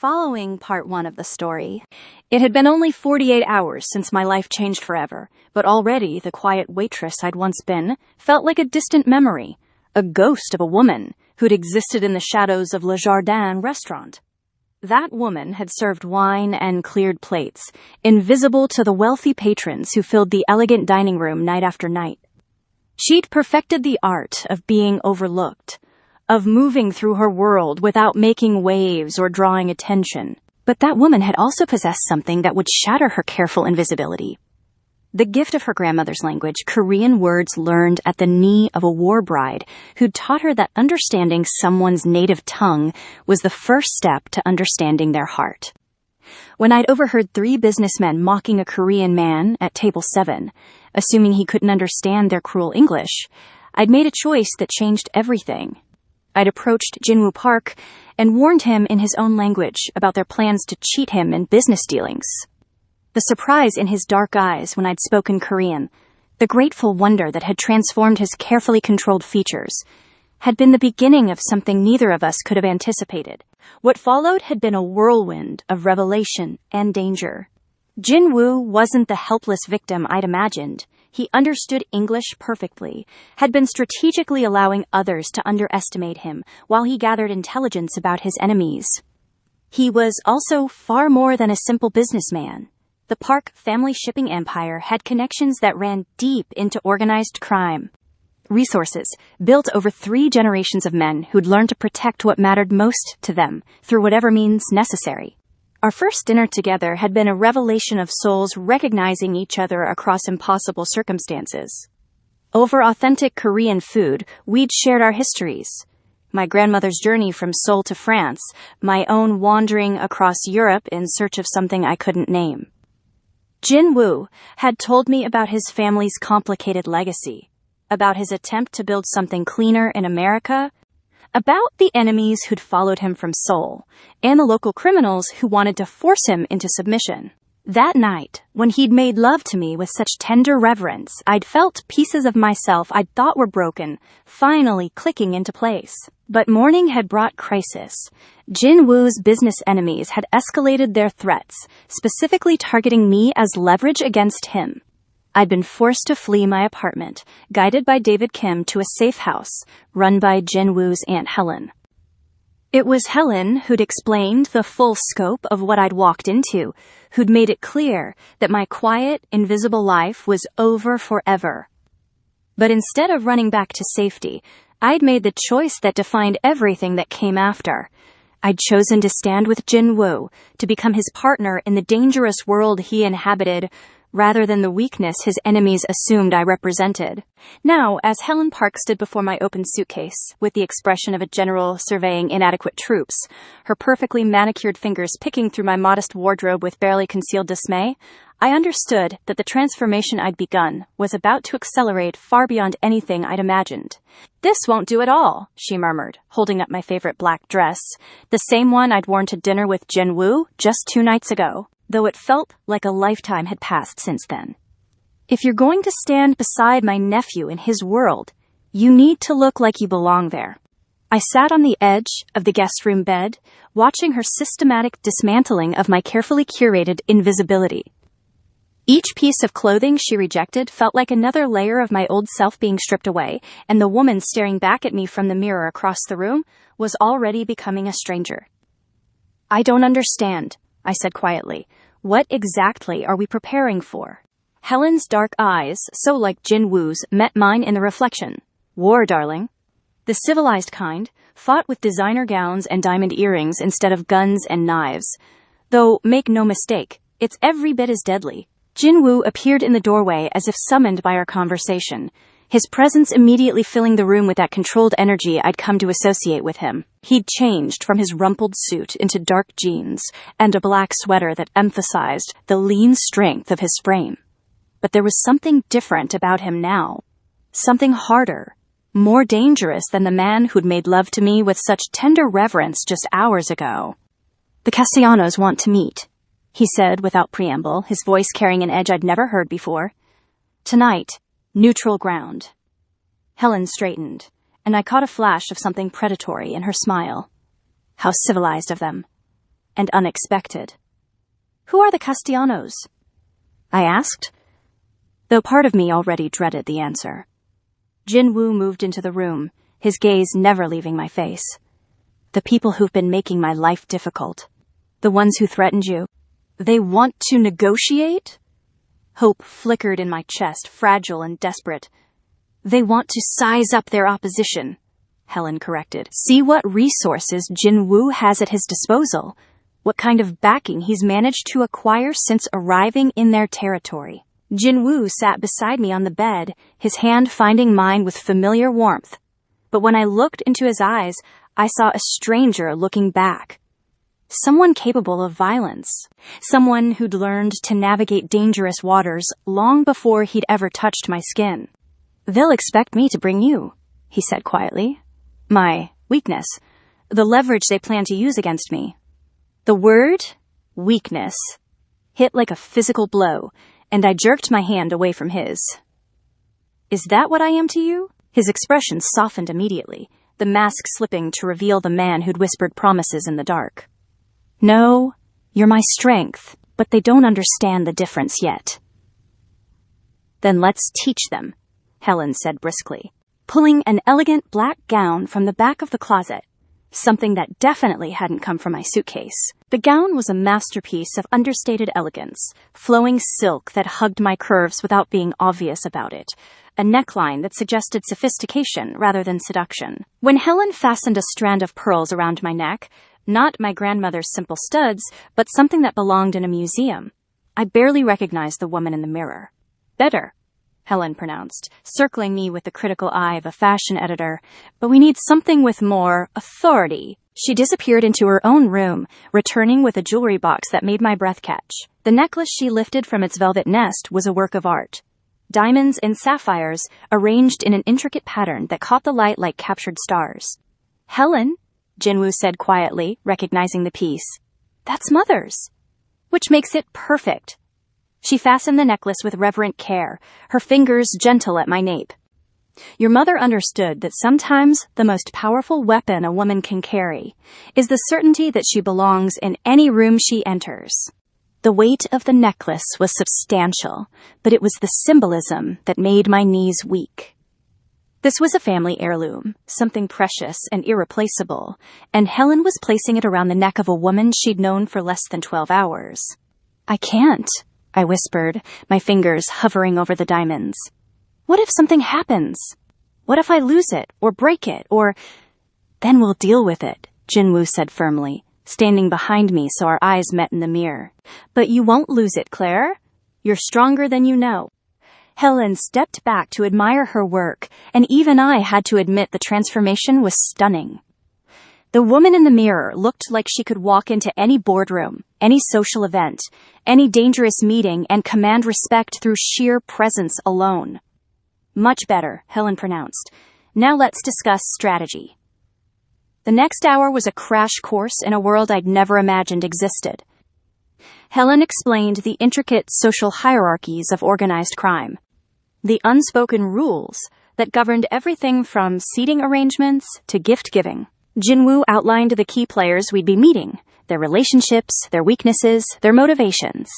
Following part 1 of the story. It had been only 48 hours since my life changed forever, but already the quiet waitress I'd once been felt like a distant memory, a ghost of a woman who'd existed in the shadows of Le Jardin restaurant. That woman had served wine and cleared plates, invisible to the wealthy patrons who filled the elegant dining room night after night. She'd perfected the art of being overlooked, of moving through her world without making waves or drawing attention. But that woman had also possessed something that would shatter her careful invisibility. The gift of her grandmother's language, Korean words learned at the knee of a war bride who'd taught her that understanding someone's native tongue was the first step to understanding their heart. When I'd overheard 3 businessmen mocking a Korean man at table 7, assuming he couldn't understand their cruel English, I'd made a choice that changed everything. I'd approached Jinwoo Park and warned him in his own language about their plans to cheat him in business dealings. The surprise in his dark eyes when I'd spoken Korean, the grateful wonder that had transformed his carefully controlled features, had been the beginning of something neither of us could have anticipated. What followed had been a whirlwind of revelation and danger. Jinwoo wasn't the helpless victim I'd imagined. He understood English perfectly, had been strategically allowing others to underestimate him while he gathered intelligence about his enemies. He was also far more than a simple businessman. The Park family shipping empire had connections that ran deep into organized crime. Resources built over 3 generations of men who'd learned to protect what mattered most to them through whatever means necessary. Our first dinner together had been a revelation of souls recognizing each other across impossible circumstances. Over authentic Korean food, we'd shared our histories. My grandmother's journey from Seoul to France, my own wandering across Europe in search of something I couldn't name. Jinwoo had told me about his family's complicated legacy, about his attempt to build something cleaner in America, about the enemies who'd followed him from Seoul, and the local criminals who wanted to force him into submission. That night, when he'd made love to me with such tender reverence, I'd felt pieces of myself I'd thought were broken, finally clicking into place. But morning had brought crisis. Jinwoo's business enemies had escalated their threats, specifically targeting me as leverage against him. I'd been forced to flee my apartment, guided by David Kim to a safe house, run by Jinwoo's Aunt Helen. It was Helen who'd explained the full scope of what I'd walked into, who'd made it clear that my quiet, invisible life was over forever. But instead of running back to safety, I'd made the choice that defined everything that came after. I'd chosen to stand with Jinwoo, to become his partner in the dangerous world he inhabited, rather than the weakness his enemies assumed I represented. Now, as Helen Park stood before my open suitcase, with the expression of a general surveying inadequate troops, her perfectly manicured fingers picking through my modest wardrobe with barely concealed dismay, I understood that the transformation I'd begun was about to accelerate far beyond anything I'd imagined. "This won't do at all," she murmured, holding up my favorite black dress, the same one I'd worn to dinner with Jinwoo just 2 nights ago, though it felt like a lifetime had passed since then. "If you're going to stand beside my nephew in his world, you need to look like you belong there." I sat on the edge of the guest room bed, watching her systematic dismantling of my carefully curated invisibility. Each piece of clothing she rejected felt like another layer of my old self being stripped away, and the woman staring back at me from the mirror across the room was already becoming a stranger. "I don't understand," I said quietly. "What exactly are we preparing for?" Helen's dark eyes, so like Jinwoo's, met mine in the reflection. "War, darling. The civilized kind, fought with designer gowns and diamond earrings instead of guns and knives. Though, make no mistake, it's every bit as deadly." Jinwoo appeared in the doorway as if summoned by our conversation, his presence immediately filling the room with that controlled energy I'd come to associate with him. He'd changed from his rumpled suit into dark jeans and a black sweater that emphasized the lean strength of his frame. But there was something different about him now. Something harder, more dangerous than the man who'd made love to me with such tender reverence just hours ago. "The Castellanos want to meet," he said without preamble, his voice carrying an edge I'd never heard before. "Tonight, neutral ground." Helen straightened, and I caught a flash of something predatory in her smile. How civilized of them. and unexpected. "Who are the Castellanos?" I asked, though part of me already dreaded the answer. Jinwoo moved into the room, his gaze never leaving my face. "The people who've been making my life difficult. The ones who threatened you. They want to negotiate?" Hope flickered in my chest, fragile and desperate. "They want to size up their opposition," Helen corrected. "See what resources Jinwoo has at his disposal, what kind of backing he's managed to acquire since arriving in their territory." Jinwoo sat beside me on the bed, his hand finding mine with familiar warmth. But when I looked into his eyes, I saw a stranger looking back. Someone capable of violence. Someone who'd learned to navigate dangerous waters long before he'd ever touched my skin. "They'll expect me to bring you," he said quietly. "My weakness. The leverage they plan to use against me." The word, weakness, hit like a physical blow, and I jerked my hand away from his. "Is that what I am to you?" His expression softened immediately, the mask slipping to reveal the man who'd whispered promises in the dark. "No, you're my strength, but they don't understand the difference yet." "Then let's teach them," Helen said briskly, pulling an elegant black gown from the back of the closet, something that definitely hadn't come from my suitcase. The gown was a masterpiece of understated elegance, flowing silk that hugged my curves without being obvious about it, a neckline that suggested sophistication rather than seduction. When Helen fastened a strand of pearls around my neck, not my grandmother's simple studs, but something that belonged in a museum, I barely recognized the woman in the mirror. "Better," Helen pronounced, circling me with the critical eye of a fashion editor, "but we need something with more authority." She disappeared into her own room, returning with a jewelry box that made my breath catch. The necklace she lifted from its velvet nest was a work of art. Diamonds and sapphires arranged in an intricate pattern that caught the light like captured stars. "Helen," Jinwoo said quietly, recognizing the piece, "that's Mother's," which makes it perfect. She fastened the necklace with reverent care, her fingers gentle at my nape. "Your mother understood that sometimes the most powerful weapon a woman can carry is the certainty that she belongs in any room she enters." The weight of the necklace was substantial, but it was the symbolism that made my knees weak. This was a family heirloom, something precious and irreplaceable, and Helen was placing it around the neck of a woman she'd known for less than 12 hours. "I can't," I whispered, my fingers hovering over the diamonds. "What if something happens? What if I lose it, or break it, or—" "Then we'll deal with it," Jinwoo said firmly, standing behind me so our eyes met in the mirror. "But you won't lose it, Claire. You're stronger than you know." Helen stepped back to admire her work, and even I had to admit the transformation was stunning. The woman in the mirror looked like she could walk into any boardroom, any social event, any dangerous meeting, and command respect through sheer presence alone. "Much better," Helen pronounced. "Now let's discuss strategy." The next hour was a crash course in a world I'd never imagined existed. Helen explained the intricate social hierarchies of organized crime, the unspoken rules that governed everything from seating arrangements to gift-giving. Jinwoo outlined the key players we'd be meeting, their relationships, their weaknesses, their motivations.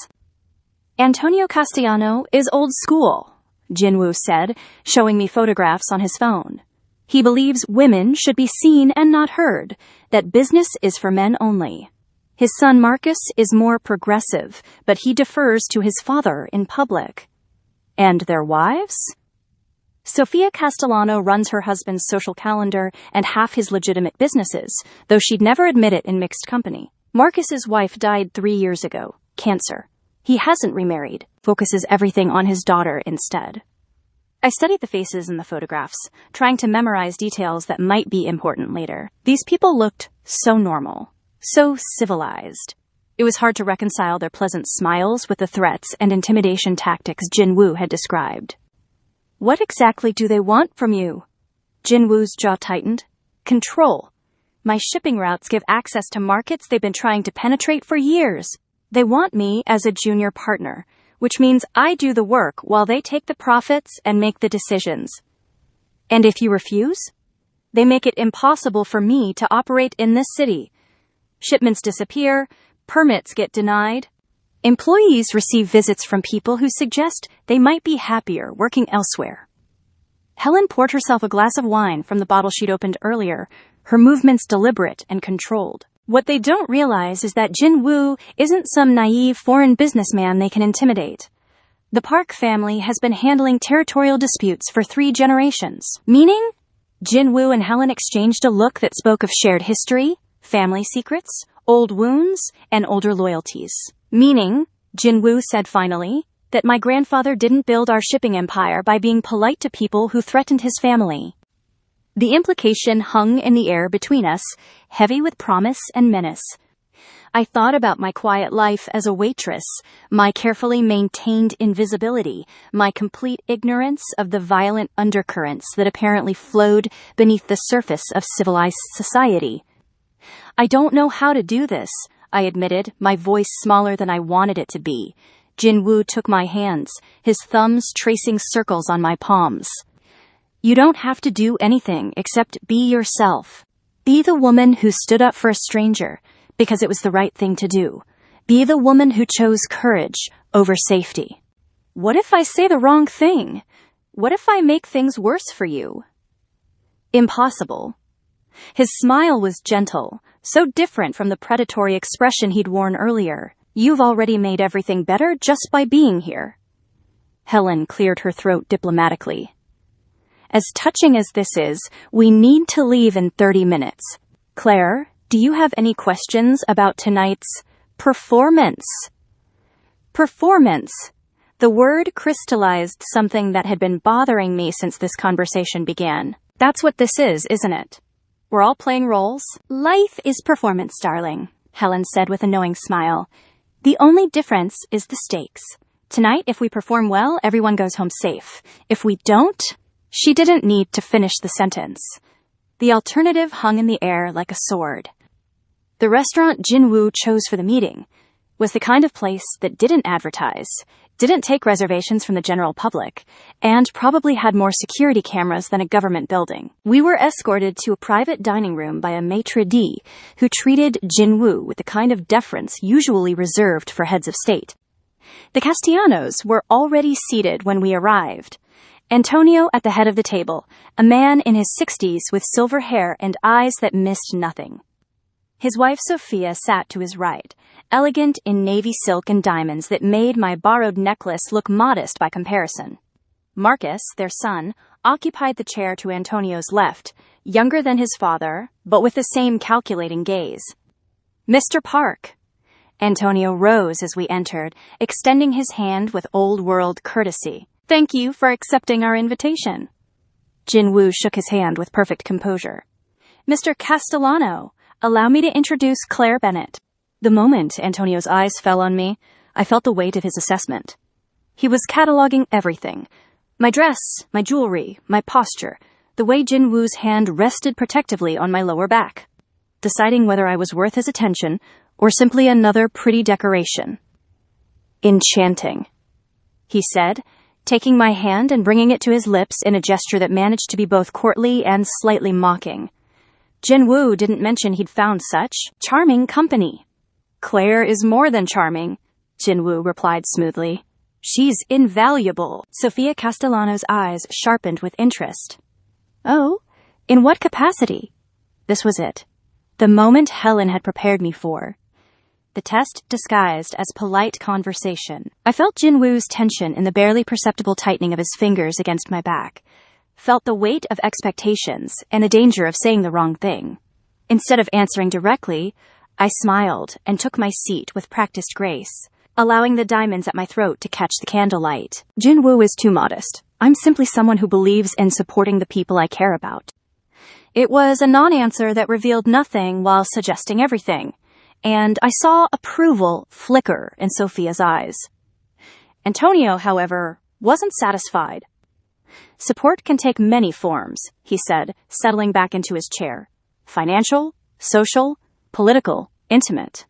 "Antonio Castellano is old school," Jinwoo said, showing me photographs on his phone. "He believes women should be seen and not heard, that business is for men only. His son Marcus is more progressive, but he defers to his father in public." "And their wives?" "Sofia Castellano runs her husband's social calendar and half his legitimate businesses, though she'd never admit it in mixed company. Marcus's wife died 3 years ago, cancer. He hasn't remarried, focuses everything on his daughter instead." I studied the faces in the photographs, trying to memorize details that might be important later. These people looked so normal, so civilized. It was hard to reconcile their pleasant smiles with the threats and intimidation tactics Jinwoo had described. "What exactly do they want from you?" Jinwoo's jaw tightened. "Control. My shipping routes give access to markets they've been trying to penetrate for years. They want me as a junior partner, which means I do the work while they take the profits and make the decisions. And if you refuse, they make it impossible for me to operate in this city. Shipments disappear, Permits get denied. Employees receive visits from people who suggest they might be happier working elsewhere. Helen poured herself a glass of wine from the bottle she'd opened earlier, her movements deliberate and controlled. What they don't realize is that Jin Woo isn't some naive foreign businessman they can intimidate. The Park family has been handling territorial disputes for 3 generations. Meaning? Jin Woo and Helen exchanged a look that spoke of shared history, family secrets, old wounds, and older loyalties. Meaning, Jin Woo said finally, that my grandfather didn't build our shipping empire by being polite to people who threatened his family. The implication hung in the air between us, heavy with promise and menace. I thought about my quiet life as a waitress, my carefully maintained invisibility, my complete ignorance of the violent undercurrents that apparently flowed beneath the surface of civilized society. I don't know how to do this, I admitted, my voice smaller than I wanted it to be. Jin Woo took my hands, his thumbs tracing circles on my palms. You don't have to do anything except be yourself. Be the woman who stood up for a stranger because it was the right thing to do. Be the woman who chose courage over safety. What if I say the wrong thing? What if I make things worse for you? Impossible. His smile was gentle, so different from the predatory expression he'd worn earlier. You've already made everything better just by being here. Helen cleared her throat diplomatically. As touching as this is, we need to leave in 30 minutes. Claire, do you have any questions about tonight's performance? Performance. The word crystallized something that had been bothering me since this conversation began. That's what this is, isn't it? We're all playing roles. Life is performance, darling, Helen said with a knowing smile. The only difference is the stakes. Tonight, if we perform well, everyone goes home safe. If we don't, she didn't need to finish the sentence. The alternative hung in the air like a sword. The restaurant Jin Woo chose for the meeting was the kind of place that didn't advertise, didn't take reservations from the general public, and probably had more security cameras than a government building. We were escorted to a private dining room by a maitre d' who treated Jin Woo with the kind of deference usually reserved for heads of state. The Castellanos were already seated when we arrived. Antonio at the head of the table, a man in his 60s with silver hair and eyes that missed nothing. His wife Sophia sat to his right, elegant in navy silk and diamonds that made my borrowed necklace look modest by comparison. Marcus, their son, occupied the chair to Antonio's left, younger than his father, but with the same calculating gaze. Mr. Park. Antonio rose as we entered, extending his hand with old-world courtesy. Thank you for accepting our invitation. Jin Woo shook his hand with perfect composure. Mr. Castellano, allow me to introduce Claire Bennett. The moment Antonio's eyes fell on me, I felt the weight of his assessment. He was cataloging everything. My dress, my jewelry, my posture, the way Jin Woo's hand rested protectively on my lower back, deciding whether I was worth his attention or simply another pretty decoration. Enchanting, he said, taking my hand and bringing it to his lips in a gesture that managed to be both courtly and slightly mocking. Jin Woo didn't mention he'd found such charming company. Claire is more than charming, Jin Woo replied smoothly. She's invaluable. Sophia Castellano's eyes sharpened with interest. Oh, in what capacity? This was it. The moment Helen had prepared me for. The test disguised as polite conversation. I felt Jin Woo's tension in the barely perceptible tightening of his fingers against my back. Felt the weight of expectations and the danger of saying the wrong thing. Instead of answering directly, I smiled and took my seat with practiced grace, allowing the diamonds at my throat to catch the candlelight. Jin Woo is too modest. I'm simply someone who believes in supporting the people I care about. It was a non-answer that revealed nothing while suggesting everything, and I saw approval flicker in Sophia's eyes. Antonio, however, wasn't satisfied. Support can take many forms, he said, settling back into his chair. Financial, social, political, intimate.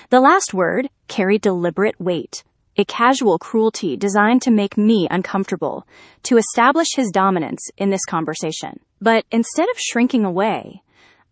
The last word carried deliberate weight, a casual cruelty designed to make me uncomfortable, to establish his dominance in this conversation. But instead of shrinking away,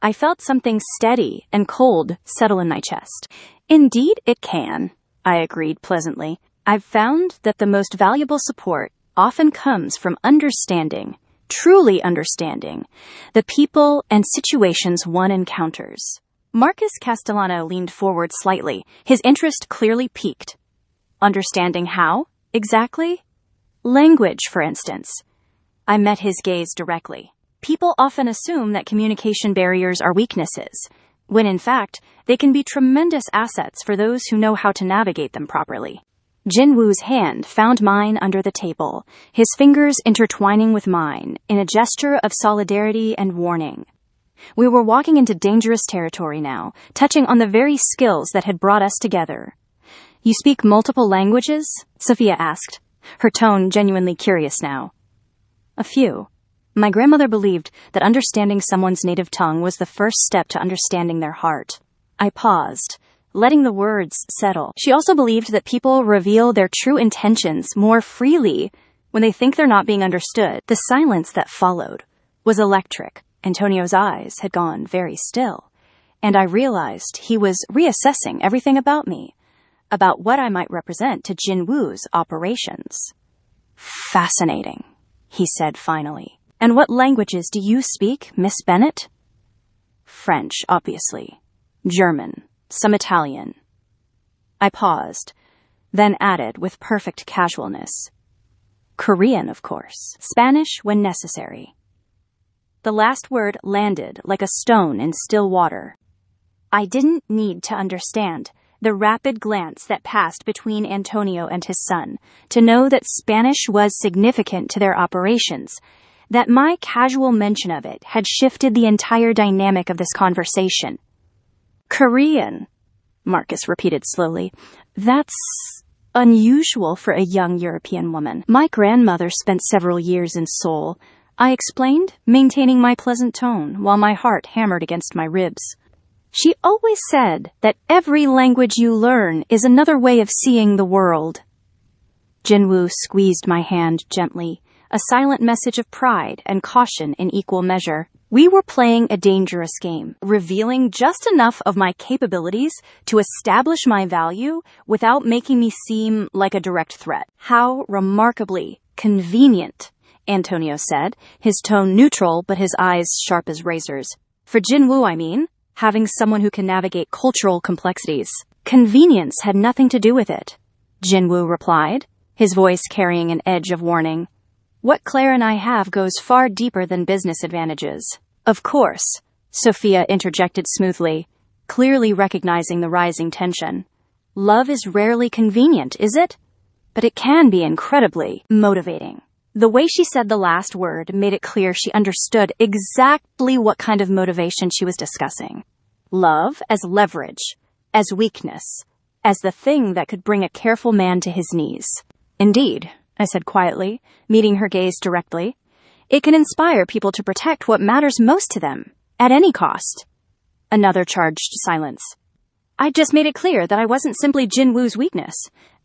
I felt something steady and cold settle in my chest. Indeed, it can, I agreed pleasantly. I've found that the most valuable support often comes from understanding, truly understanding, the people and situations one encounters. Marcus Castellano leaned forward slightly, his interest clearly piqued. Understanding how, exactly? Language, for instance. I met his gaze directly. People often assume that communication barriers are weaknesses, when in fact, they can be tremendous assets for those who know how to navigate them properly. Jinwoo's hand found mine under the table, his fingers intertwining with mine in a gesture of solidarity and warning. We were walking into dangerous territory now, touching on the very skills that had brought us together. You speak multiple languages? Sophia asked, her tone genuinely curious now. A few. My grandmother believed that understanding someone's native tongue was the first step to understanding their heart. I paused, letting the words settle. She also believed that people reveal their true intentions more freely when they think they're not being understood. The silence that followed was electric. Antonio's eyes had gone very still, and I realized he was reassessing everything about me, about what I might represent to Jinwoo's operations. Fascinating, he said finally. And what languages do you speak, Miss Bennett? French, obviously. German. Some Italian. I paused, then added with perfect casualness. Korean, of course. Spanish when necessary. The last word landed like a stone in still water. I didn't need to understand the rapid glance that passed between Antonio and his son to know that Spanish was significant to their operations, that my casual mention of it had shifted the entire dynamic of this conversation. Korean, Marcus repeated slowly. That's unusual for a young European woman. My grandmother spent several years in Seoul, I explained, maintaining my pleasant tone while my heart hammered against my ribs. She always said that every language you learn is another way of seeing the world. Jinwoo squeezed my hand gently, a silent message of pride and caution in equal measure. We were playing a dangerous game, revealing just enough of my capabilities to establish my value without making me seem like a direct threat. How remarkably convenient, Antonio said, his tone neutral but his eyes sharp as razors. For Jinwoo, I mean, having someone who can navigate cultural complexities. Convenience had nothing to do with it, Jinwoo replied, his voice carrying an edge of warning. What Claire and I have goes far deeper than business advantages. Of course, Sophia interjected smoothly, clearly recognizing the rising tension. Love is rarely convenient, is it? But it can be incredibly motivating. The way she said the last word made it clear she understood exactly what kind of motivation she was discussing. Love as leverage, as weakness, as the thing that could bring a careful man to his knees. Indeed, I said quietly, meeting her gaze directly. It can inspire people to protect what matters most to them, at any cost. Another charged silence. I just made it clear that I wasn't simply Jinwoo's weakness.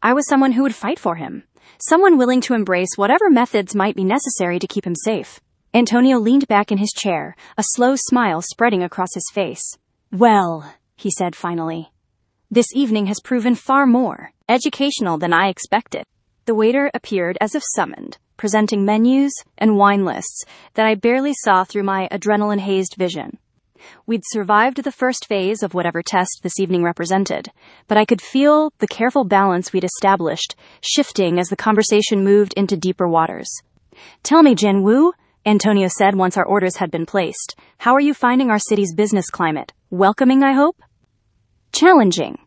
I was someone who would fight for him. Someone willing to embrace whatever methods might be necessary to keep him safe. Antonio leaned back in his chair, a slow smile spreading across his face. Well, he said finally, this evening has proven far more educational than I expected. The waiter appeared as if summoned, presenting menus and wine lists that I barely saw through my adrenaline-hazed vision. We'd survived the first phase of whatever test this evening represented, but I could feel the careful balance we'd established shifting as the conversation moved into deeper waters. Tell me, Jinwoo, Antonio said once our orders had been placed, how are you finding our city's business climate? Welcoming, I hope? Challenging,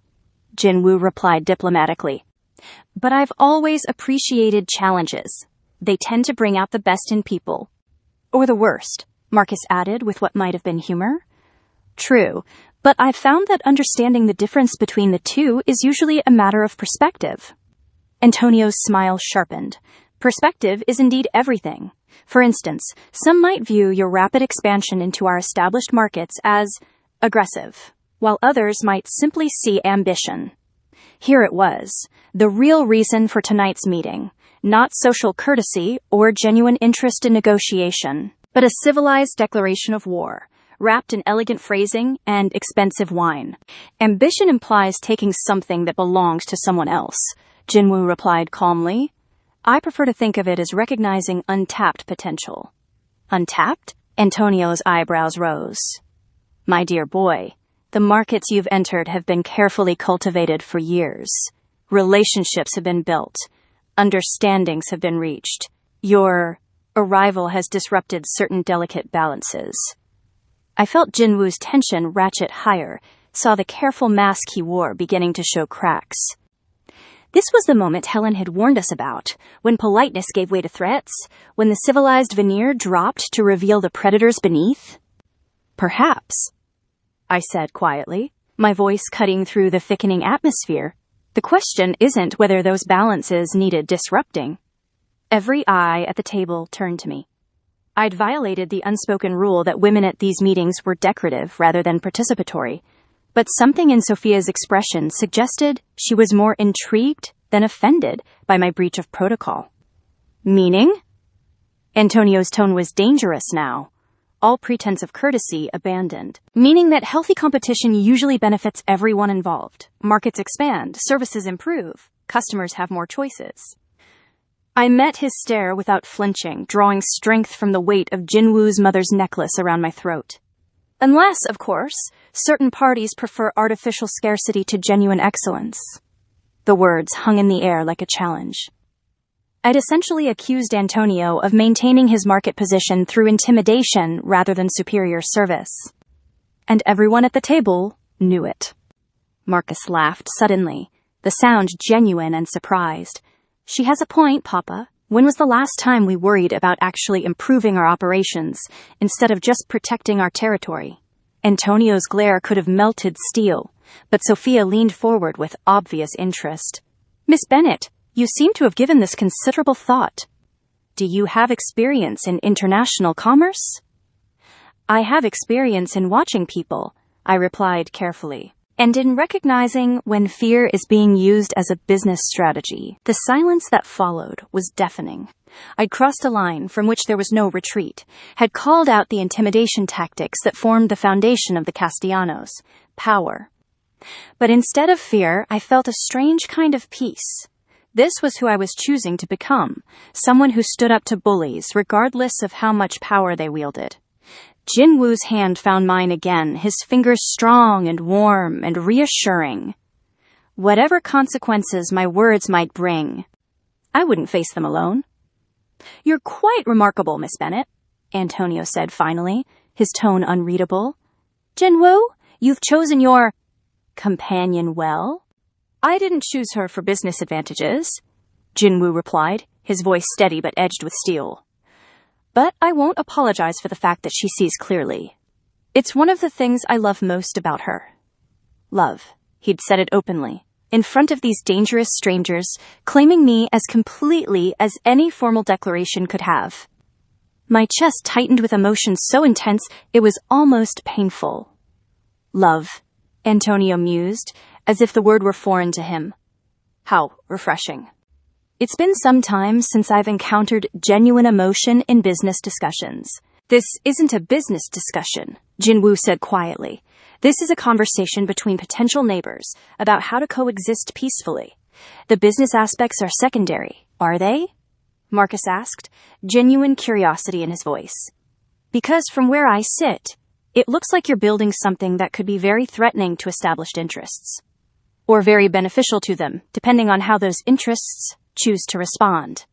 Jinwoo replied diplomatically. But I've always appreciated challenges. They tend to bring out the best in people. Or the worst, Marcus added with what might have been humor. True, but I've found that understanding the difference between the two is usually a matter of perspective. Antonio's smile sharpened. Perspective is indeed everything. For instance, some might view your rapid expansion into our established markets as aggressive, while others might simply see ambition. Here it was, the real reason for tonight's meeting, not social courtesy or genuine interest in negotiation, but a civilized declaration of war, wrapped in elegant phrasing and expensive wine. Ambition implies taking something that belongs to someone else, Jinwoo replied calmly. I prefer to think of it as recognizing untapped potential. Untapped? Antonio's eyebrows rose. My dear boy, the markets you've entered have been carefully cultivated for years. Relationships have been built. Understandings have been reached. Your arrival has disrupted certain delicate balances. I felt Jinwoo's tension ratchet higher, saw the careful mask he wore beginning to show cracks. This was the moment Helen had warned us about, when politeness gave way to threats, when the civilized veneer dropped to reveal the predators beneath. Perhaps, I said quietly, my voice cutting through the thickening atmosphere. The question isn't whether those balances needed disrupting. Every eye at the table turned to me. I'd violated the unspoken rule that women at these meetings were decorative rather than participatory, but something in Sophia's expression suggested she was more intrigued than offended by my breach of protocol. Meaning? Antonio's tone was dangerous now, all pretense of courtesy abandoned, meaning that healthy competition usually benefits everyone involved. Markets expand, services improve, customers have more choices. I met his stare without flinching, drawing strength from the weight of Jinwoo's mother's necklace around my throat. Unless, of course, certain parties prefer artificial scarcity to genuine excellence. The words hung in the air like a challenge. I'd essentially accused Antonio of maintaining his market position through intimidation rather than superior service. And everyone at the table knew it. Marcus laughed suddenly, the sound genuine and surprised. She has a point, Papa. When was the last time we worried about actually improving our operations instead of just protecting our territory? Antonio's glare could have melted steel, but Sophia leaned forward with obvious interest. Miss Bennett, you seem to have given this considerable thought. Do you have experience in international commerce? I have experience in watching people, I replied carefully, and in recognizing when fear is being used as a business strategy. The silence that followed was deafening. I'd crossed a line from which there was no retreat, had called out the intimidation tactics that formed the foundation of the Castellanos, power. But instead of fear, I felt a strange kind of peace. This was who I was choosing to become, someone who stood up to bullies regardless of how much power they wielded. Jinwoo's hand found mine again, his fingers strong and warm and reassuring. Whatever consequences my words might bring, I wouldn't face them alone. You're quite remarkable, Miss Bennett, Antonio said finally, his tone unreadable. Jinwoo, you've chosen your companion well. I didn't choose her for business advantages, Jinwoo replied, his voice steady but edged with steel. But I won't apologize for the fact that she sees clearly. It's one of the things I love most about her. Love. He'd said it openly, in front of these dangerous strangers, claiming me as completely as any formal declaration could have. My chest tightened with emotion so intense it was almost painful. Love, Antonio mused, as if the word were foreign to him. How refreshing. It's been some time since I've encountered genuine emotion in business discussions. This isn't a business discussion, Jinwoo said quietly. This is a conversation between potential neighbors about how to coexist peacefully. The business aspects are secondary, are they? Marcus asked, genuine curiosity in his voice. Because from where I sit, it looks like you're building something that could be very threatening to established interests. Or very beneficial to them, depending on how those interests choose to respond.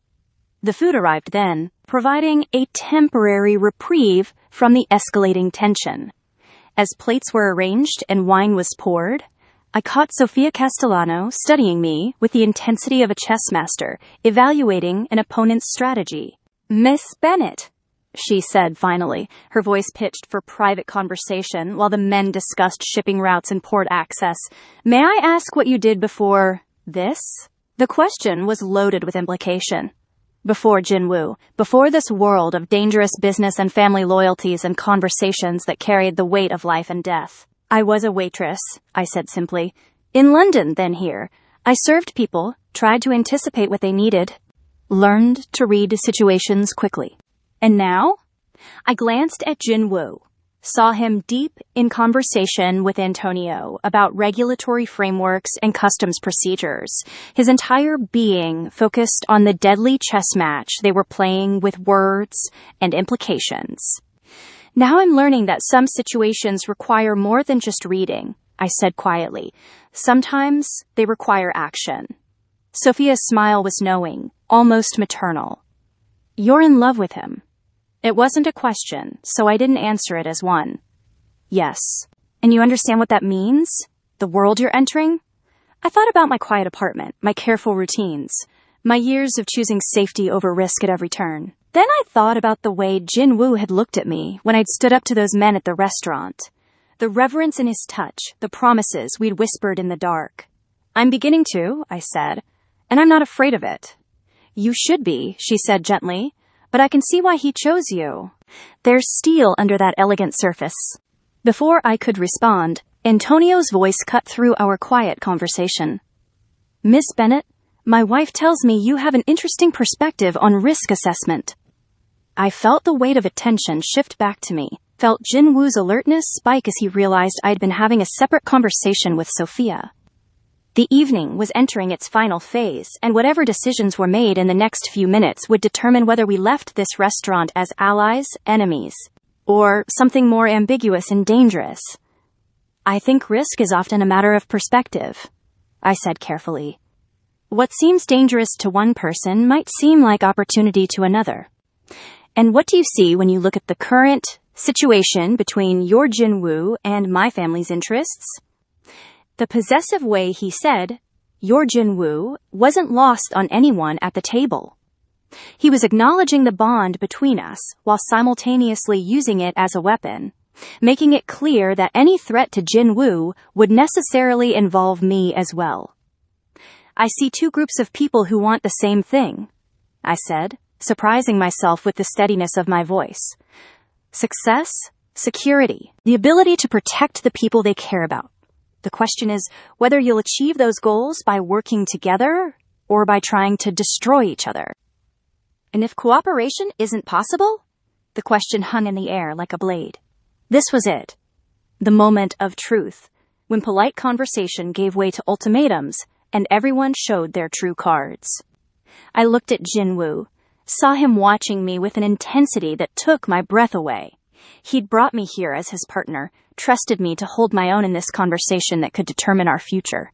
The food arrived then, providing a temporary reprieve from the escalating tension. As plates were arranged and wine was poured, I caught Sophia Castellano studying me with the intensity of a chess master, evaluating an opponent's strategy. Miss Bennett, she said finally, her voice pitched for private conversation while the men discussed shipping routes and port access. May I ask what you did before this? The question was loaded with implication. Before Jinwoo, before this world of dangerous business and family loyalties and conversations that carried the weight of life and death. I was a waitress, I said simply. In London, then here. I served people, tried to anticipate what they needed, learned to read situations quickly. And now? I glanced at Jinwoo. saw him deep in conversation with Antonio about regulatory frameworks and customs procedures, his entire being focused on the deadly chess match they were playing with words and implications. Now I'm learning that some situations require more than just reading, I said quietly. Sometimes they require action. Sophia's smile was knowing, almost maternal. You're in love with him. It wasn't a question, so I didn't answer it as one. Yes. And you understand what that means? The world you're entering? I thought about my quiet apartment, my careful routines, my years of choosing safety over risk at every turn. Then I thought about the way Jin-woo had looked at me when I'd stood up to those men at the restaurant. The reverence in his touch, the promises we'd whispered in the dark. I'm beginning to, I said, and I'm not afraid of it. You should be, she said gently. But I can see why he chose you. There's steel under that elegant surface. Before I could respond, Antonio's voice cut through our quiet conversation. Miss Bennett, my wife tells me you have an interesting perspective on risk assessment. I felt the weight of attention shift back to me, felt Jin-woo's alertness spike as he realized I'd been having a separate conversation with Sophia. The evening was entering its final phase, and whatever decisions were made in the next few minutes would determine whether we left this restaurant as allies, enemies, or something more ambiguous and dangerous. I think risk is often a matter of perspective, I said carefully. What seems dangerous to one person might seem like opportunity to another. And what do you see when you look at the current situation between your Jin-woo and my family's interests? The possessive way he said, your Jin-woo, wasn't lost on anyone at the table. He was acknowledging the bond between us while simultaneously using it as a weapon, making it clear that any threat to Jin-woo would necessarily involve me as well. I see two groups of people who want the same thing, I said, surprising myself with the steadiness of my voice. Success, security, the ability to protect the people they care about. The question is whether you'll achieve those goals by working together or by trying to destroy each other. And if cooperation isn't possible? The question hung in the air like a blade. This was it. The moment of truth, when polite conversation gave way to ultimatums and everyone showed their true cards. I looked at Jin-woo, saw him watching me with an intensity that took my breath away. He'd brought me here as his partner, trusted me to hold my own in this conversation that could determine our future.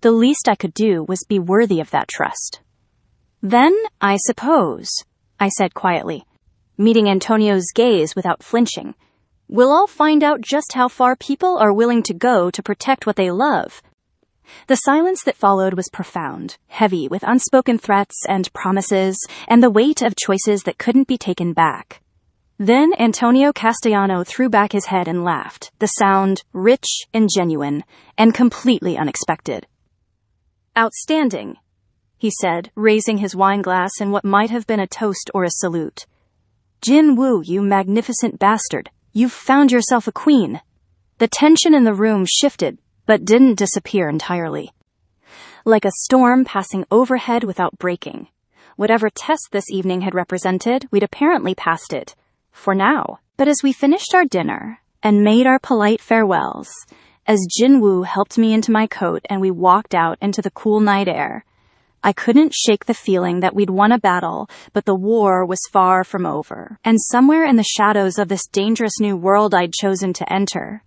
The least I could do was be worthy of that trust. Then, I suppose, I said quietly, meeting Antonio's gaze without flinching, we'll all find out just how far people are willing to go to protect what they love. The silence that followed was profound, heavy with unspoken threats and promises, and the weight of choices that couldn't be taken back. Then Antonio Castellano threw back his head and laughed, the sound rich and genuine, and completely unexpected. Outstanding, he said, raising his wine glass in what might have been a toast or a salute. Jin-woo, you magnificent bastard, you've found yourself a queen. The tension in the room shifted, but didn't disappear entirely. Like a storm passing overhead without breaking. Whatever test this evening had represented, we'd apparently passed it. For now. But as we finished our dinner and made our polite farewells, as Jin-woo helped me into my coat and we walked out into the cool night air, I couldn't shake the feeling that we'd won a battle, but the war was far from over. And somewhere in the shadows of this dangerous new world I'd chosen to enter,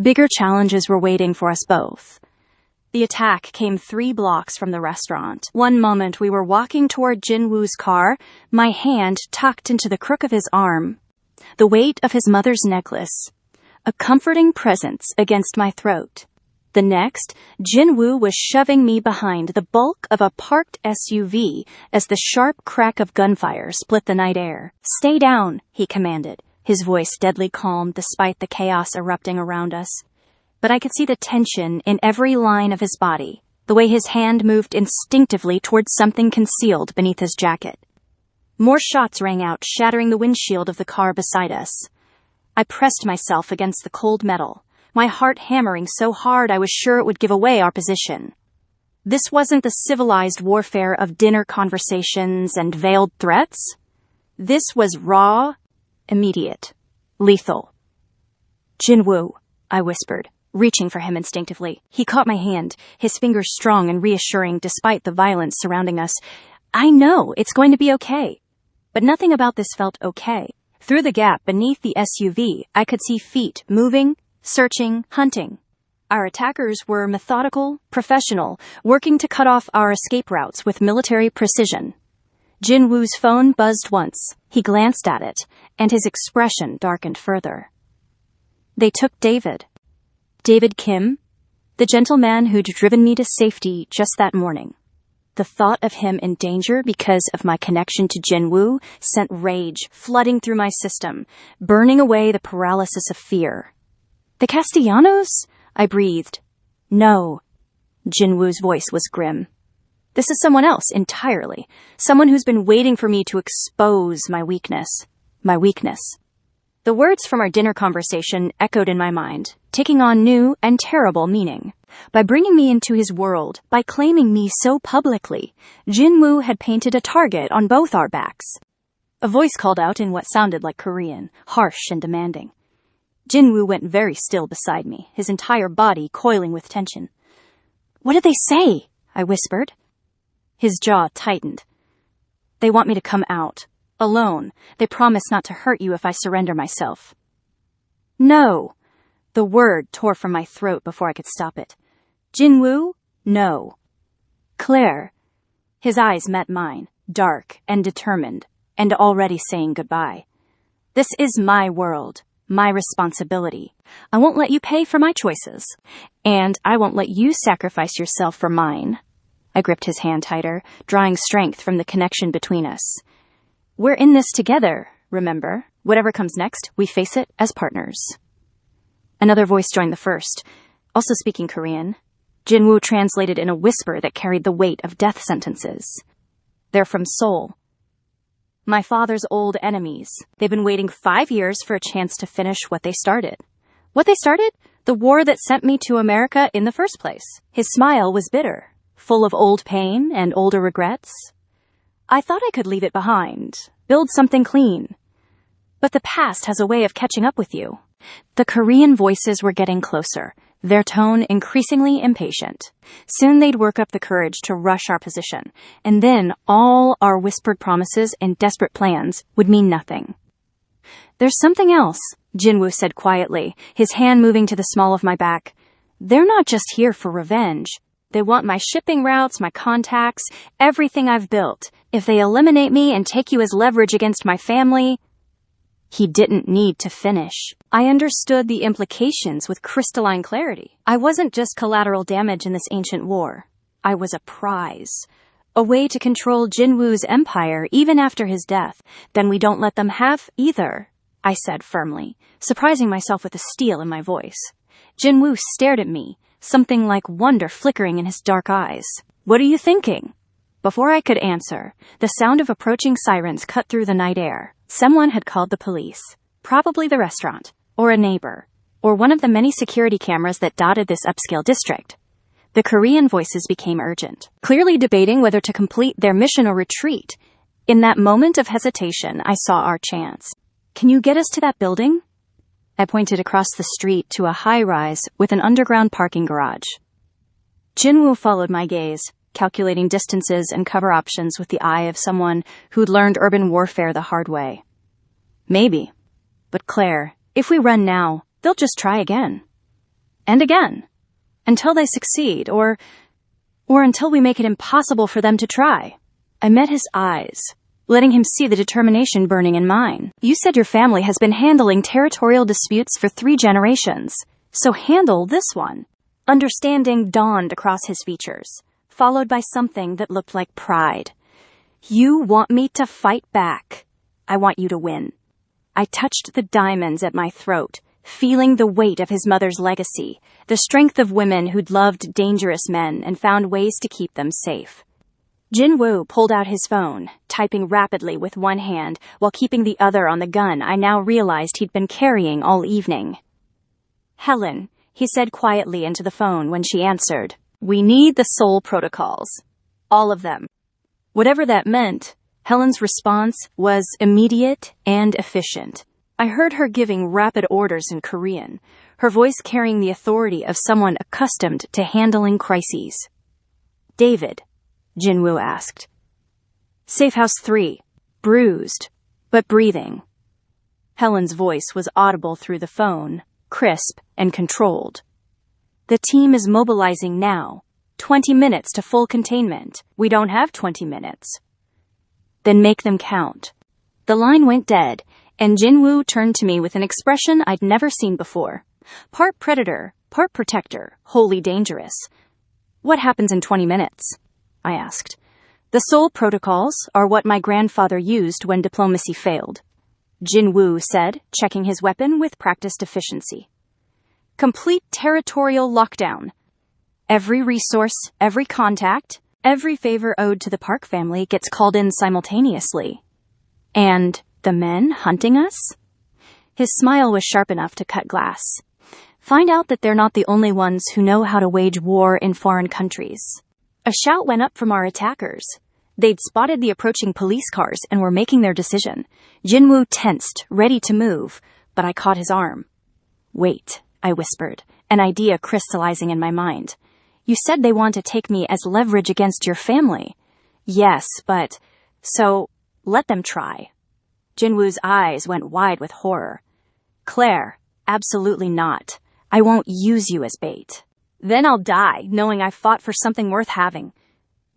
bigger challenges were waiting for us both. The attack came 3 blocks from the restaurant. One moment we were walking toward Jin-woo's car, my hand tucked into the crook of his arm, the weight of his mother's necklace, a comforting presence against my throat. The next, Jin-woo was shoving me behind the bulk of a parked SUV as the sharp crack of gunfire split the night air. Stay down, he commanded, his voice deadly calm despite the chaos erupting around us. But I could see the tension in every line of his body, the way his hand moved instinctively towards something concealed beneath his jacket. More shots rang out, shattering the windshield of the car beside us. I pressed myself against the cold metal, my heart hammering so hard I was sure it would give away our position. This wasn't the civilized warfare of dinner conversations and veiled threats. This was raw, immediate, lethal. Jinwoo, I whispered, reaching for him instinctively. He caught my hand, his fingers strong and reassuring despite the violence surrounding us. I know it's going to be okay. But nothing about this felt okay. Through the gap beneath the SUV, I could see feet moving, searching, hunting. Our attackers were methodical, professional, working to cut off our escape routes with military precision. Jinwoo's phone buzzed once. He glanced at it, and his expression darkened further. They took David. David Kim, the gentleman who'd driven me to safety just that morning. The thought of him in danger because of my connection to Jinwoo sent rage flooding through my system, burning away the paralysis of fear. The Castellanos? I breathed. No. Jinwoo's voice was grim. This is someone else entirely. Someone who's been waiting for me to expose my weakness. My weakness. The words from our dinner conversation echoed in my mind, taking on new and terrible meaning. By bringing me into his world, by claiming me so publicly, Jinwoo had painted a target on both our backs. A voice called out in what sounded like Korean, harsh and demanding. Jinwoo went very still beside me, his entire body coiling with tension. What did they say? I whispered. His jaw tightened. They want me to come out. Alone. They promise not to hurt you if I surrender myself. No. The word tore from my throat before I could stop it. Jinwoo? No. Claire. His eyes met mine, dark and determined, and already saying goodbye. This is my world, my responsibility. I won't let you pay for my choices, and I won't let you sacrifice yourself for mine. I gripped his hand tighter, drawing strength from the connection between us. We're in this together, remember? Whatever comes next, we face it as partners. Another voice joined the first, also speaking Korean. Jinwoo translated in a whisper that carried the weight of death sentences. They're from Seoul. My father's old enemies. They've been waiting 5 years for a chance to finish what they started. What they started? The war that sent me to America in the first place. His smile was bitter, full of old pain and older regrets. I thought I could leave it behind, build something clean. But the past has a way of catching up with you. The Korean voices were getting closer, their tone increasingly impatient. Soon they'd work up the courage to rush our position, and then all our whispered promises and desperate plans would mean nothing. There's something else, Jinwoo said quietly, his hand moving to the small of my back. They're not just here for revenge. They want my shipping routes, my contacts, everything I've built. If they eliminate me and take you as leverage against my family... He didn't need to finish. I understood the implications with crystalline clarity. I wasn't just collateral damage in this ancient war. I was a prize. A way to control Jinwoo's empire even after his death. Then we don't let them have either, I said firmly, surprising myself with the steel in my voice. Jinwoo stared at me, something like wonder flickering in his dark eyes. What are you thinking? Before I could answer, the sound of approaching sirens cut through the night air. Someone had called the police, probably the restaurant, or a neighbor, or one of the many security cameras that dotted this upscale district. The Korean voices became urgent, clearly debating whether to complete their mission or retreat. In that moment of hesitation, I saw our chance. Can you get us to that building? I pointed across the street to a high-rise with an underground parking garage. Jinwoo followed my gaze, calculating distances and cover options with the eye of someone who'd learned urban warfare the hard way. Maybe. But Claire, if we run now, they'll just try again. And again. Until they succeed, or until we make it impossible for them to try. I met his eyes, letting him see the determination burning in mine. You said your family has been handling territorial disputes for 3 generations, so handle this one. Understanding dawned across his features, followed by something that looked like pride. You want me to fight back. I want you to win. I touched the diamonds at my throat, feeling the weight of his mother's legacy, the strength of women who'd loved dangerous men and found ways to keep them safe. Jinwoo pulled out his phone, typing rapidly with one hand while keeping the other on the gun I now realized he'd been carrying all evening. Helen, he said quietly into the phone when she answered. We need the Seoul protocols. All of them. Whatever that meant, Helen's response was immediate and efficient. I heard her giving rapid orders in Korean, her voice carrying the authority of someone accustomed to handling crises. "David," Jinwoo asked. "Safe House 3, bruised, but breathing." Helen's voice was audible through the phone, crisp and controlled. "The team is mobilizing now. 20 minutes to full containment. We don't have 20 minutes." "Then make them count." The line went dead, and Jinwoo turned to me with an expression I'd never seen before. Part predator, part protector, wholly dangerous. "What happens in 20 minutes?" I asked. "The Seoul protocols are what my grandfather used when diplomacy failed," Jinwoo said, checking his weapon with practiced efficiency. "Complete territorial lockdown. Every resource, every contact, every favor owed to the Park family gets called in simultaneously." "And the men hunting us?" His smile was sharp enough to cut glass. "Find out that they're not the only ones who know how to wage war in foreign countries." A shout went up from our attackers. They'd spotted the approaching police cars and were making their decision. Jinwoo tensed, ready to move, but I caught his arm. "Wait," I whispered, an idea crystallizing in my mind. "You said they want to take me as leverage against your family." "Yes, but... So, let them try." Jinwoo's eyes went wide with horror. "Claire, absolutely not. I won't use you as bait. Then I'll die, knowing I fought for something worth having."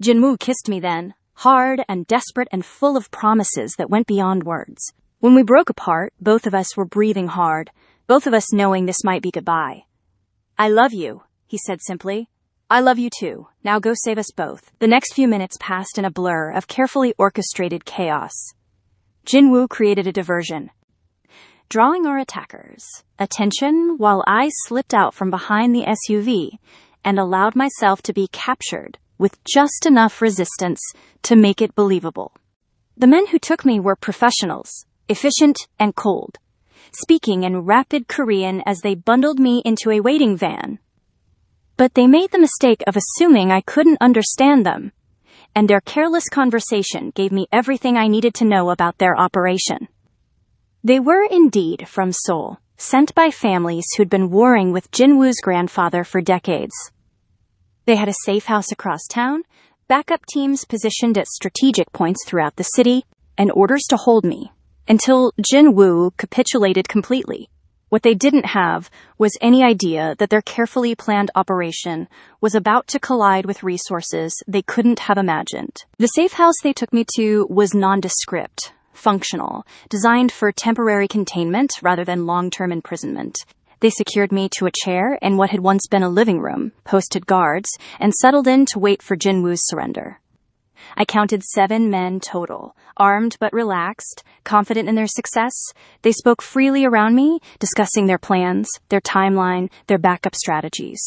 Jinwoo kissed me then, hard and desperate and full of promises that went beyond words. When we broke apart, both of us were breathing hard, both of us knowing this might be goodbye. "I love you," he said simply. "I love you too. Now go save us both." The next few minutes passed in a blur of carefully orchestrated chaos. Jinwoo created a diversion, drawing our attackers' attention while I slipped out from behind the SUV and allowed myself to be captured with just enough resistance to make it believable. The men who took me were professionals, efficient and cold, speaking in rapid Korean as they bundled me into a waiting van. But they made the mistake of assuming I couldn't understand them, and their careless conversation gave me everything I needed to know about their operation. They were indeed from Seoul, sent by families who'd been warring with Jinwoo's grandfather for decades. They had a safe house across town, backup teams positioned at strategic points throughout the city, and orders to hold me, until Jinwoo capitulated completely. What they didn't have was any idea that their carefully planned operation was about to collide with resources they couldn't have imagined. The safe house they took me to was nondescript, functional, designed for temporary containment rather than long-term imprisonment. They secured me to a chair in what had once been a living room, posted guards, and settled in to wait for Jinwoo's surrender. I counted 7 men total, armed but relaxed, confident in their success. They spoke freely around me, discussing their plans, their timeline, their backup strategies.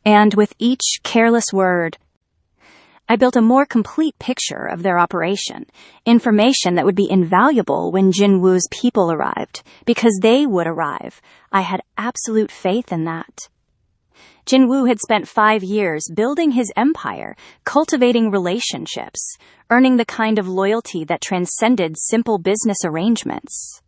And with each careless word, I built a more complete picture of their operation, information that would be invaluable when Jinwoo's people arrived, because they would arrive. I had absolute faith in that. Jinwoo had spent 5 years building his empire, cultivating relationships, earning the kind of loyalty that transcended simple business arrangements.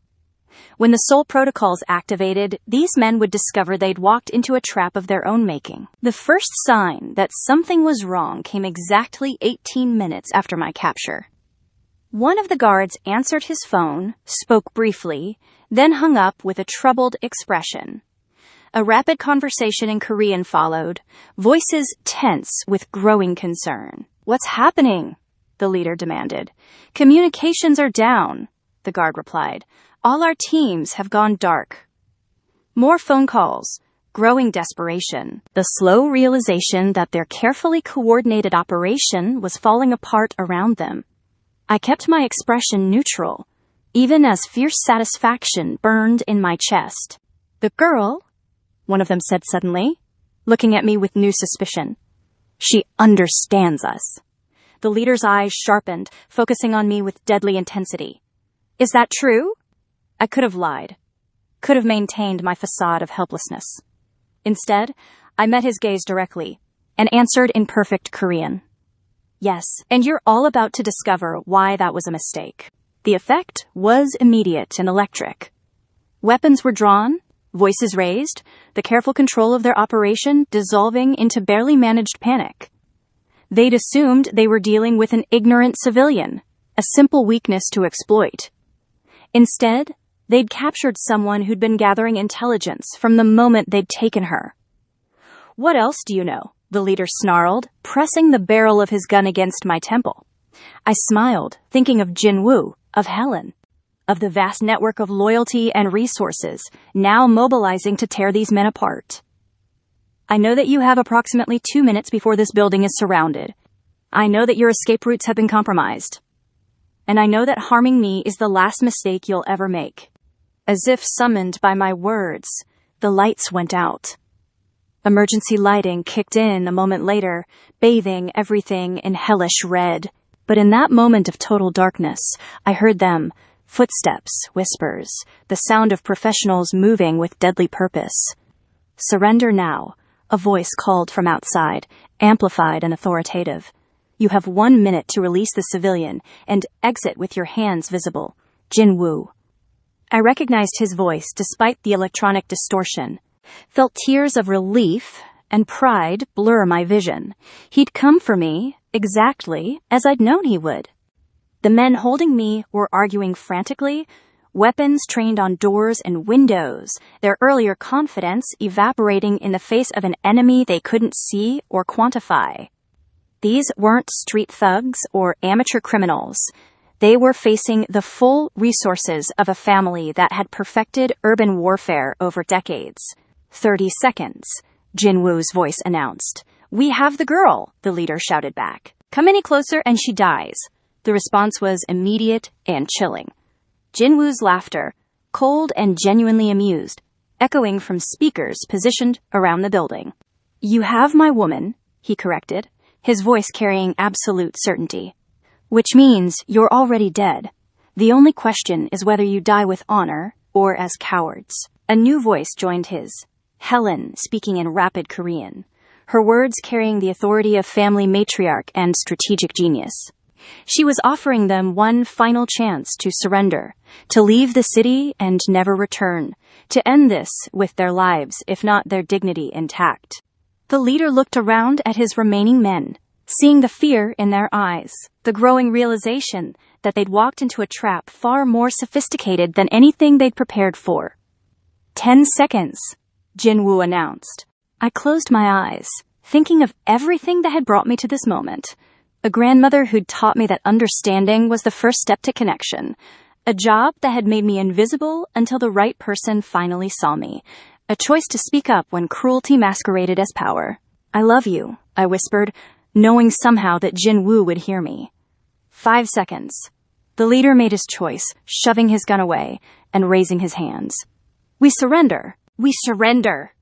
When the Seoul protocols activated, these men would discover they'd walked into a trap of their own making. The first sign that something was wrong came exactly 18 minutes after my capture. One of the guards answered his phone, spoke briefly, then hung up with a troubled expression. A rapid conversation in Korean followed, voices tense with growing concern. "What's happening?" the leader demanded. "Communications are down," the guard replied. "All our teams have gone dark." More phone calls, growing desperation, the slow realization that their carefully coordinated operation was falling apart around them. I kept my expression neutral, even as fierce satisfaction burned in my chest. "The girl," one of them said suddenly, looking at me with new suspicion. "She understands us." The leader's eyes sharpened, focusing on me with deadly intensity. "Is that true?" I could have lied, could have maintained my facade of helplessness. Instead, I met his gaze directly and answered in perfect Korean. "Yes, and you're all about to discover why that was a mistake." The effect was immediate and electric. Weapons were drawn, voices raised, the careful control of their operation dissolving into barely managed panic. They'd assumed they were dealing with an ignorant civilian, a simple weakness to exploit. Instead, they'd captured someone who'd been gathering intelligence from the moment they'd taken her. "What else do you know?" the leader snarled, pressing the barrel of his gun against my temple. I smiled, thinking of Jinwoo, of Helen, of the vast network of loyalty and resources now mobilizing to tear these men apart. "I know that you have approximately 2 minutes before this building is surrounded. I know that your escape routes have been compromised. And I know that harming me is the last mistake you'll ever make." As if summoned by my words, the lights went out. Emergency lighting kicked in a moment later, bathing everything in hellish red. But in that moment of total darkness, I heard them, footsteps, whispers, the sound of professionals moving with deadly purpose. "Surrender now," a voice called from outside, amplified and authoritative. "You have 1 minute to release the civilian and exit with your hands visible. Jinwoo." I recognized his voice despite the electronic distortion, felt tears of relief and pride blur my vision. He'd come for me exactly as I'd known he would. The men holding me were arguing frantically, weapons trained on doors and windows, their earlier confidence evaporating in the face of an enemy they couldn't see or quantify. These weren't street thugs or amateur criminals. They were facing the full resources of a family that had perfected urban warfare over decades. 30 seconds, Jinwoo's voice announced. "We have the girl," the leader shouted back. "Come any closer and she dies." The response was immediate and chilling. Jinwoo's laughter, cold and genuinely amused, echoing from speakers positioned around the building. "You have my woman," he corrected, his voice carrying absolute certainty. "Which means you're already dead. The only question is whether you die with honor or as cowards." A new voice joined his, Helen speaking in rapid Korean, her words carrying the authority of family matriarch and strategic genius. She was offering them one final chance to surrender, to leave the city and never return, to end this with their lives, if not their dignity, intact. The leader looked around at his remaining men, seeing the fear in their eyes, the growing realization that they'd walked into a trap far more sophisticated than anything they'd prepared for. 10 seconds, Jinwoo announced. I closed my eyes, thinking of everything that had brought me to this moment. A grandmother who'd taught me that understanding was the first step to connection. A job that had made me invisible until the right person finally saw me. A choice to speak up when cruelty masqueraded as power. "I love you," I whispered, knowing somehow that Jinwoo would hear me. 5 seconds. The leader made his choice, shoving his gun away and raising his hands. "We surrender! We surrender!"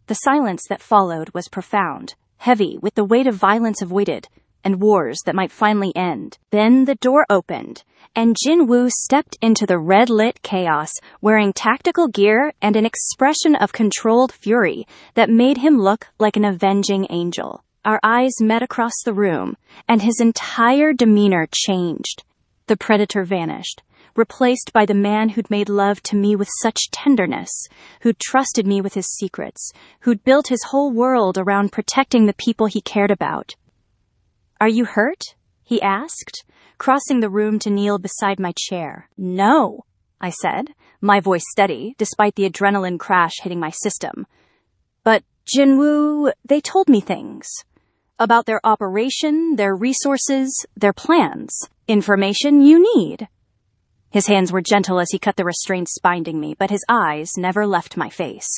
The silence that followed was profound, heavy with the weight of violence avoided and wars that might finally end. Then the door opened, and Jinwoo stepped into the red-lit chaos, wearing tactical gear and an expression of controlled fury that made him look like an avenging angel. Our eyes met across the room, and his entire demeanor changed. The predator vanished, replaced by the man who'd made love to me with such tenderness, who'd trusted me with his secrets, who'd built his whole world around protecting the people he cared about. "Are you hurt?" he asked, crossing the room to kneel beside my chair. "No," I said, my voice steady, despite the adrenaline crash hitting my system. "But Jinwoo, they told me things. About their operation, their resources, their plans. Information you need." His hands were gentle as he cut the restraints binding me, but his eyes never left my face.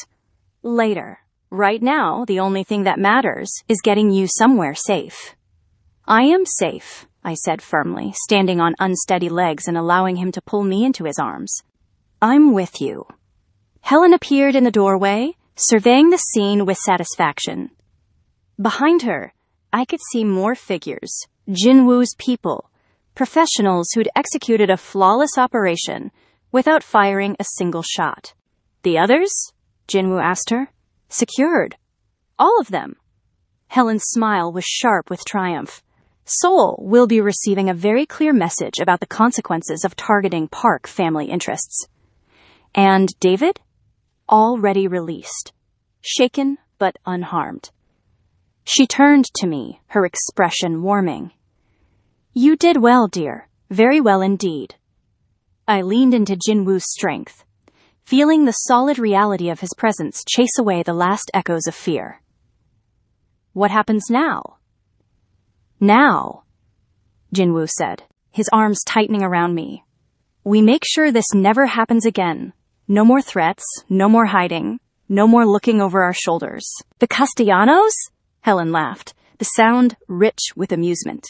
"Later. Right now, the only thing that matters is getting you somewhere safe." "I am safe," I said firmly, standing on unsteady legs and allowing him to pull me into his arms. "I'm with you." Helen appeared in the doorway, surveying the scene with satisfaction. Behind her, I could see more figures, Jinwoo's people, professionals who'd executed a flawless operation without firing a single shot. "The others?" Jinwoo asked her. "Secured. All of them." Helen's smile was sharp with triumph. "Seoul will be receiving a very clear message about the consequences of targeting Park family interests. And David? Already released. Shaken but unharmed. She turned to me, her expression warming. You did well, dear. Very well indeed. I leaned into Jinwoo's strength, feeling the solid reality of his presence chase away the last echoes of fear. What happens now? Now, Jinwoo said, his arms tightening around me. We make sure this never happens again. No more threats, no more hiding, no more looking over our shoulders. The Castellanos? Helen laughed, the sound rich with amusement.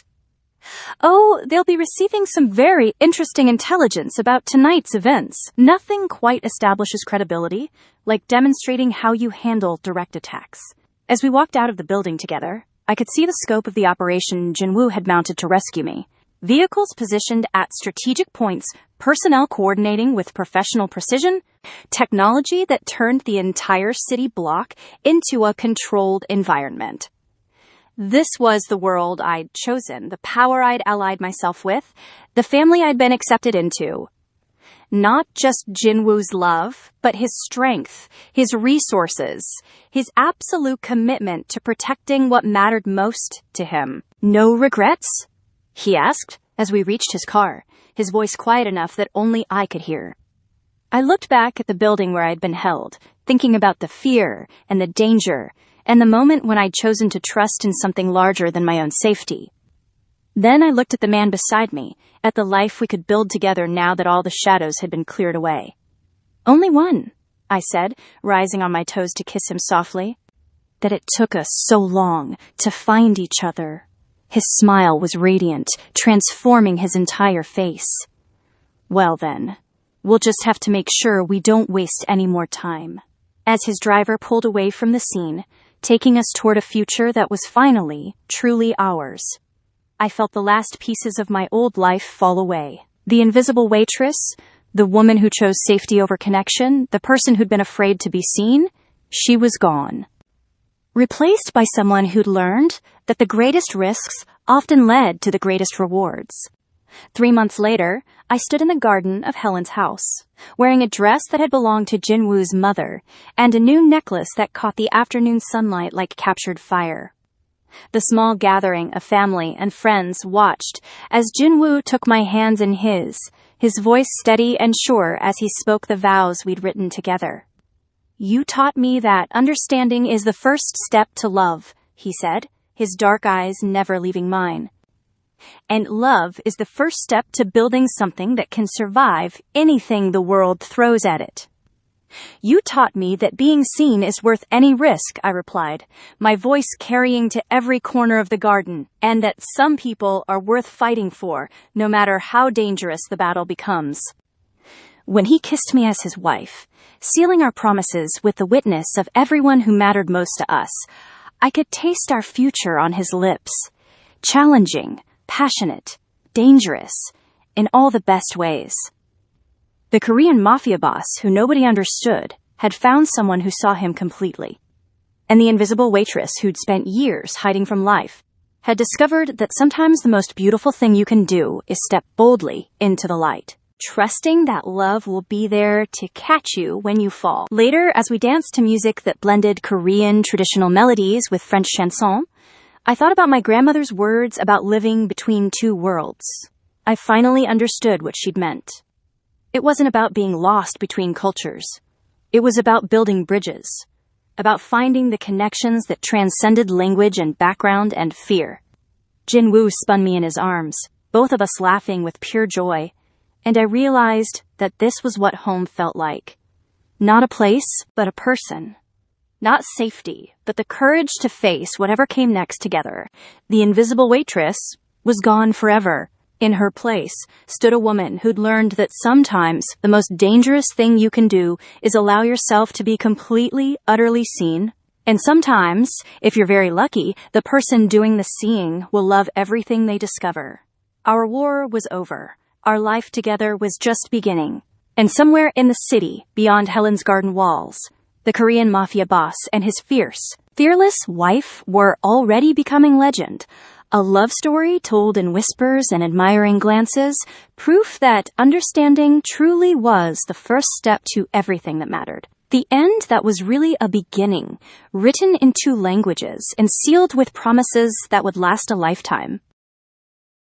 Oh, they'll be receiving some very interesting intelligence about tonight's events. Nothing quite establishes credibility, like demonstrating how you handle direct attacks. As we walked out of the building together, I could see the scope of the operation Jinwoo had mounted to rescue me. Vehicles positioned at strategic points, personnel coordinating with professional precision, technology that turned the entire city block into a controlled environment. This was the world I'd chosen, the power I'd allied myself with, the family I'd been accepted into. Not just Jinwoo's love, but his strength, his resources, his absolute commitment to protecting what mattered most to him. No regrets? He asked as we reached his car, his voice quiet enough that only I could hear. I looked back at the building where I'd been held, thinking about the fear and the danger, and the moment when I'd chosen to trust in something larger than my own safety. Then I looked at the man beside me, at the life we could build together now that all the shadows had been cleared away. Only one, I said, rising on my toes to kiss him softly. That it took us so long to find each other. His smile was radiant, transforming his entire face. Well then, we'll just have to make sure we don't waste any more time. As his driver pulled away from the scene, taking us toward a future that was finally, truly ours. I felt the last pieces of my old life fall away. The invisible waitress, the woman who chose safety over connection, the person who'd been afraid to be seen, she was gone. Replaced by someone who'd learned that the greatest risks often led to the greatest rewards. 3 months later, I stood in the garden of Helen's house, wearing a dress that had belonged to Jinwoo's mother, and a new necklace that caught the afternoon sunlight like captured fire. The small gathering of family and friends watched as Jinwoo took my hands in his voice steady and sure as he spoke the vows we'd written together. You taught me that understanding is the first step to love, he said, his dark eyes never leaving mine. And love is the first step to building something that can survive anything the world throws at it. You taught me that being seen is worth any risk, I replied, my voice carrying to every corner of the garden, and that some people are worth fighting for, no matter how dangerous the battle becomes. When he kissed me as his wife, sealing our promises with the witness of everyone who mattered most to us, I could taste our future on his lips. Challenging, passionate, dangerous, in all the best ways. The Korean Mafia boss, who nobody understood, had found someone who saw him completely. And the invisible waitress who'd spent years hiding from life had discovered that sometimes the most beautiful thing you can do is step boldly into the light, trusting that love will be there to catch you when you fall. Later, as we danced to music that blended Korean traditional melodies with French chanson, I thought about my grandmother's words about living between two worlds. I finally understood what she'd meant. It wasn't about being lost between cultures. It was about building bridges, about finding the connections that transcended language and background and fear. Jinwoo spun me in his arms, both of us laughing with pure joy, and I realized that this was what home felt like. Not a place, but a person. Not safety, but the courage to face whatever came next together. The invisible waitress was gone forever. In her place stood a woman who'd learned that sometimes the most dangerous thing you can do is allow yourself to be completely, utterly seen. And sometimes, if you're very lucky, the person doing the seeing will love everything they discover. Our war was over. Our life together was just beginning. And somewhere in the city, beyond Helen's garden walls, the Korean Mafia boss and his fearless wife were already becoming legend. A love story told in whispers and admiring glances, proof that understanding truly was the first step to everything that mattered. The end that was really a beginning, written in 2 languages and sealed with promises that would last a lifetime.